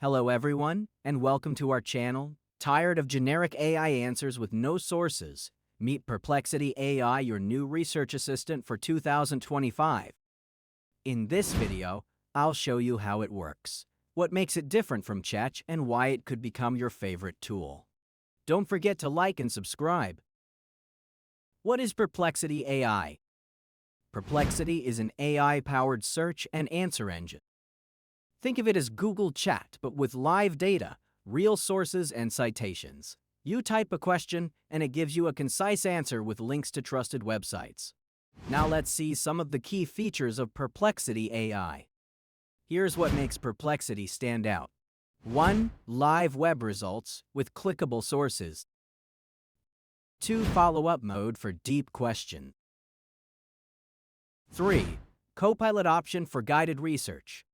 Hello everyone, and welcome to our channel. Tired of generic AI answers with no sources? Meet Perplexity AI, your new research assistant for 2025. In this video, I'll show you how it works, what makes it different from Chat, and why it could become your favorite tool. Don't forget to like and subscribe. What is Perplexity AI? Perplexity is an AI-powered search and answer engine. Think of it as Google Chat, but with live data, real sources, and citations. You type a question, and it gives you a concise answer with links to trusted websites. Now let's see some of the key features of Perplexity AI. Here's what makes Perplexity stand out. 1. Live web results with clickable sources. 2. Follow-up mode for deep questions. 3. Copilot option for guided research.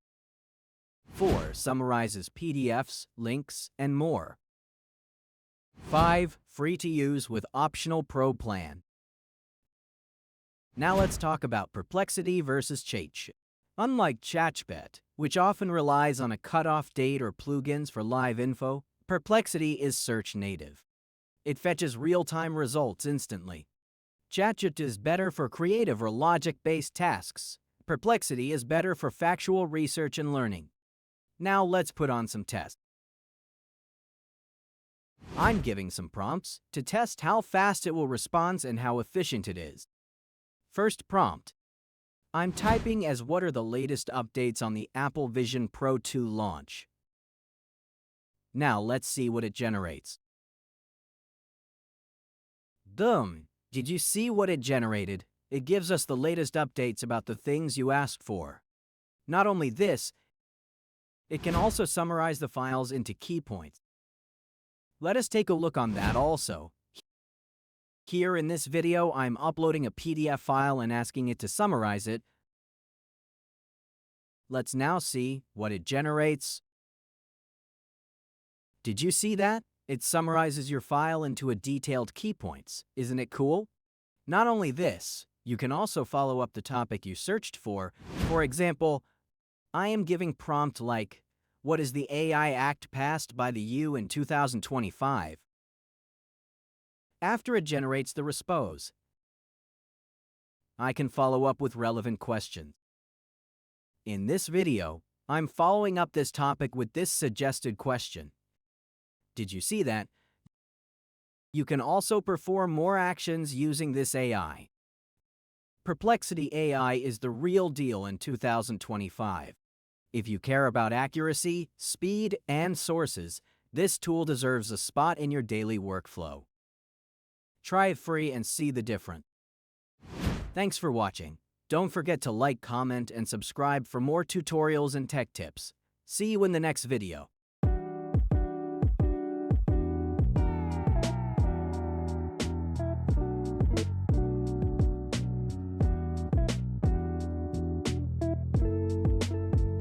4. Summarizes PDFs, links, and more. 5. Free to use with optional Pro plan. Now let's talk about Perplexity versus Chat. Unlike ChatGPT, which often relies on a cutoff date or plugins for live info, Perplexity is search native. It fetches real-time results instantly. ChatGPT is better for creative or logic-based tasks. Perplexity is better for factual research and learning. Now let's put on some tests. I'm giving some prompts to test how fast it will respond and how efficient it is. First prompt. I'm typing as what are the latest updates on the Apple Vision Pro 2 launch. Now let's see what it generates. Boom! Did you see what it generated? It gives us the latest updates about the things you asked for. Not only this, it can also summarize the files into key points. Let us take a look on that also. Here in this video, I'm uploading a PDF file and asking it to summarize it. Let's now see what it generates. Did you see that? It summarizes your file into a detailed key points. Isn't it cool? Not only this, you can also follow up the topic you searched for. For example, I am giving prompt like, what is the AI Act passed by the U in 2025? After it generates the response, I can follow up with relevant questions. In this video, I'm following up this topic with this suggested question. Did you see that? You can also perform more actions using this AI. Perplexity AI is the real deal in 2025. If you care about accuracy, speed, and sources, this tool deserves a spot in your daily workflow. Try it free and see the difference. Thanks for watching. Don't forget to like, comment, and subscribe for more tutorials and tech tips. See you in the next video.